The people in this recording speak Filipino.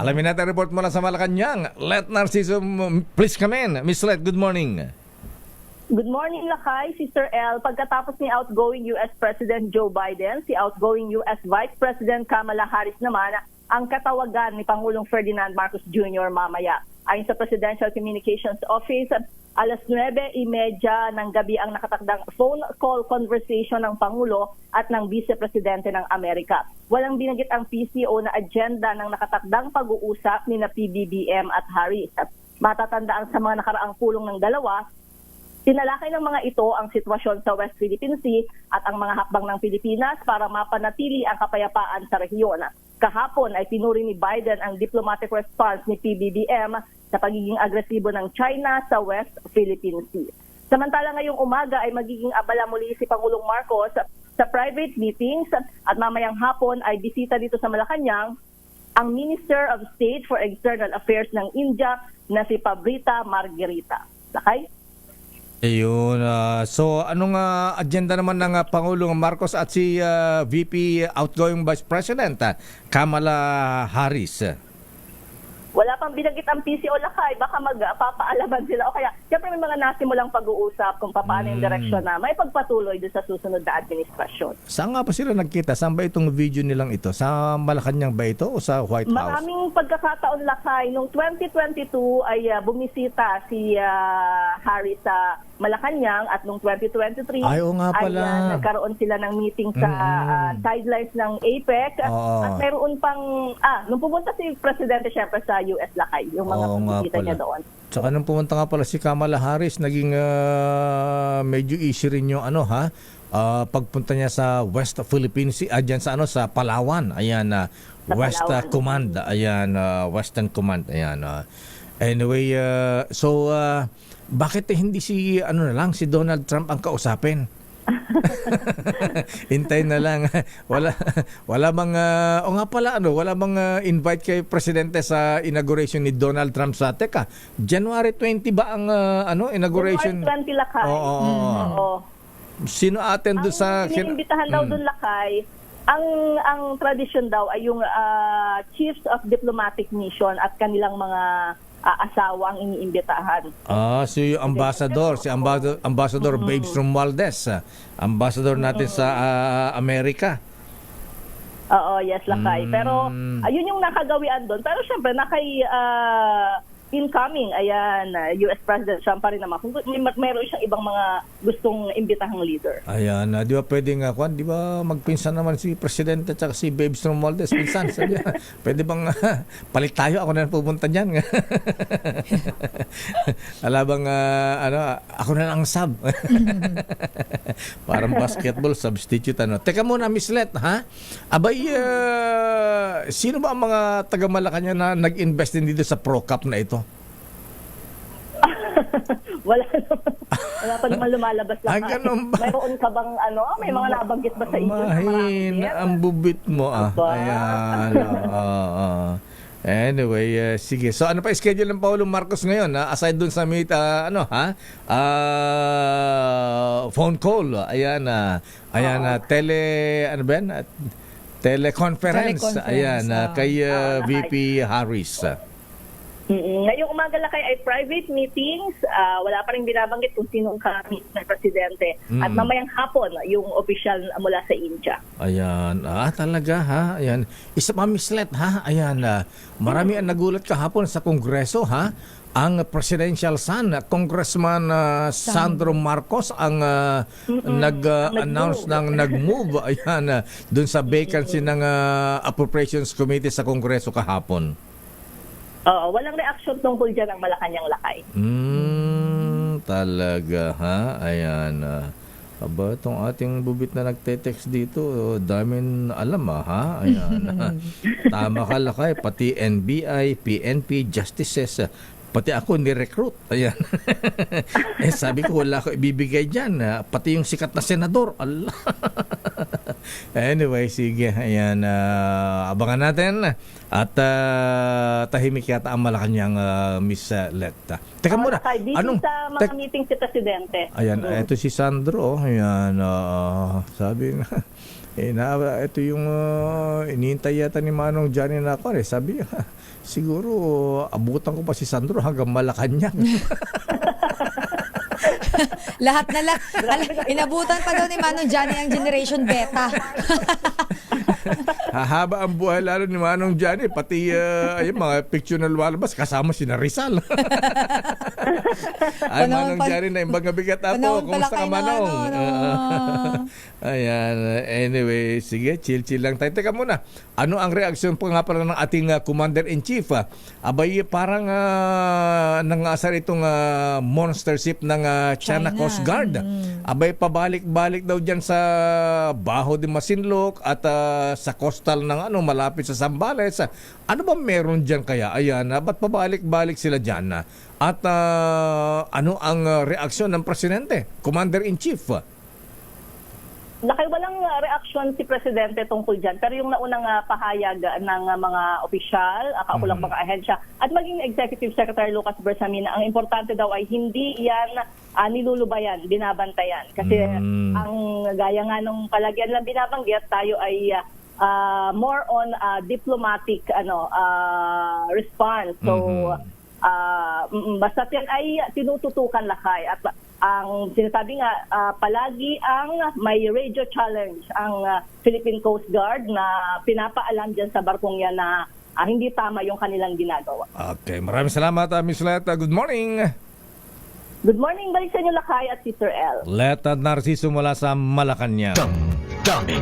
Alamin natin report mula sa Malacanang. Let Narciso, please come in. Miss Let, good morning. Good morning, Lakay, Sister L. Pagkatapos ni outgoing U.S. President Joe Biden, si outgoing U.S. Vice President Kamala Harris naman ang katawagan ni Pangulong Ferdinand Marcos Jr. mamaya. Ayon sa Presidential Communications Office, alas 9:30 ng gabi ang nakatakdang phone call conversation ng Pangulo at ng Vice Presidente ng Amerika. Walang binanggit ang PCO na agenda ng nakatakdang pag-uusap ni na PBBM at Harris. Matatandaan sa mga nakaraang pulong ng dalawa, tinalakay ng mga ito ang sitwasyon sa West Philippine Sea at ang mga hakbang ng Pilipinas para mapanatili ang kapayapaan sa rehiyon. Kahapon ay pinuri ni Biden ang diplomatic response ni PBBM sa pagiging agresibo ng China sa West Philippine Sea. Samantala ngayong umaga ay magiging abala muli si Pangulong Marcos sa private meetings at mamayang hapon ay bisita dito sa Malacanang ang Minister of State for External Affairs ng India na si Pabrita Margherita. Lakay? Ayun. So, anong agenda naman ng Pangulong Marcos at si VP outgoing Vice President Kamala Harris? Wala pang binanggit ang PCO, Lakay. Baka magpapaalaman sila. O kaya, siyempre may mga nasimulang pag-uusap kung paano yung direksyon na may pagpatuloy doon sa susunod na administrasyon. Saan nga pa sila nagkita? Saan ba itong video nilang ito? Sa Malacanang ba ito o sa White House? Maraming pagkakataon, Lakay. Noong 2022 ay bumisita si Harris sa Malacanang at noong 2023 Ay, oo nga pala. ay nagkaroon sila ng meeting sa sidelines ng APEC. At mayroon pang, nung pumunta si Presidente syempre sa US, Lakay, yung mga bisita niya doon. Tsaka nung pumunta nga pala si Kamala Harris, naging medyo issue rin yung pagpunta niya sa West Philippine Sea, dyan sa sa Palawan. Ayan, West Palawan. Command. Ayan, Western Command. Ayan. Anyway, so bakit hindi si si Donald Trump ang kausapin? Hintayin na lang. Wala bang wala bang invite kay presidente sa inauguration ni Donald Trump sa teka. January 20 ba ang inauguration? January 20, Lakay. Oo. Sino attend doon sa iniimbitahan daw doon, Lakay? Ang tradition daw ay yung chiefs of diplomatic mission at kanilang mga asawa ang iniimbitahan. Si Ambassador, Ambassador Babes Romualdez, Ambassador natin sa Amerika. Oo, yes, Lakay. Pero ayun yung nakagawian doon. Pero syempre incoming, ayan, US President Trump pa rin naman. Kung mayroon siyang ibang mga gustong imbitahang leader. Ayan, di ba pwedeng di ba magpinsan naman si Presidente at si Babes Romualdez, pinsan. Sabi niya, pwede bang palit tayo, ako na pupunta diyan. Alabang ako na lang ang sub. Parang basketball substitute Teka muna, Miss Let, ha? Abay, sino ba ang mga taga Malacanang na nag-invest din dito sa Pro Cup na ito? Wala pa naman lumalabas lang. Mayroon ka bang may mga nabanggit ba sa inyo? Mahina ang bubit mo Ayan. Anyway, sige. So ano pa schedule ng Pangulong Marcos ngayon? Aside dun sa meet, phone call. Ayan, teleconference. Ayan, kay VP Harris. Ngayong umaga, Lakay, ay private meetings. Wala pa rin binabanggit kung sinong kamit ng presidente. At mamayang hapon, yung official mula sa India. Ayan. Talaga, ha? Ayan. Isa pa, Miss Let, ha? Ayan. Marami ang nagulat kahapon sa Kongreso, ha? Ang presidential son, Congressman Sandro Marcos, ang nag-announce ng nag-move ayan, dun sa vacancy ng Appropriations Committee sa Kongreso kahapon. Walang reaction tungkol dyan ang Malacanang, Lakay. Talaga, ha? Ayan. Aba, itong ating bubit na nagte-text dito, daming alam, ha? Ayan. Tama ka, Lakay. Pati NBI, PNP, Justices, pati ako ni-recruit. Ayan. Sabi ko, wala ko ibibigay dyan. Pati yung sikat na senador. Allah. Anyway, sige. Ayan. Abangan natin. At tahimik yata ang Malacanang, Miss Let. Teka muna. Busy sa mga meeting si Presidente. Ayan. Ito si Sandro. Ayan. Sabi na. Ito yung inihintay yata ni Manong Johnny na ako. Sabi niya, siguro abutan ko pa si Sandro hanggang Malacanang. Lahat na lang. Inabutan pa daw ni Manong Johnny ang Generation Beta. Hahaba ang buhay lalo ni Manong Johnny, pati ayun, mga picture na lumalabas kasama si Rizal. Ay, Panahon Manong pa- Johnny na imbang bigat ato. Panahon pala Kumusta ka, kayo ng Manong? ano. Ayan, anyway, sige, chill lang tayo. Teka muna, ano ang reaksyon po nga pala ng ating Commander-in-Chief? Abay, parang nangasar itong monster ship ng China China. Coast Guard. Abay, pabalik-balik daw dyan sa Baho de Masinloc at sa coastal ng malapit sa Zambales. Ano ba meron dyan kaya? Ayan, ba't pabalik-balik sila dyan? At ano ang reaksyon ng Presidente, Commander-in-Chief? Walang reaksyon si Presidente tungkol dyan. Pero yung naunang pahayag ng mga opisyal, kaukulang mga ahensya, at maging Executive Secretary Lucas Bersamin, ang importante daw ay hindi yan nilulubayan, binabantayan. Kasi ang gaya nga nung palagyan lang binabanggit, tayo ay more on diplomatic response. So, basta yan ay tinututukan lakay. At ang sinasabi nga, palagi ang may radio challenge ang Philippine Coast Guard na pinapaalam dyan sa barkong yan na hindi tama yung kanilang ginagawa. Okay, maraming salamat, Miss Leta. Good morning. Good morning, balik sa inyo Lakay at Sister L. Leta Narciso mula sa Malacanang. Dummy.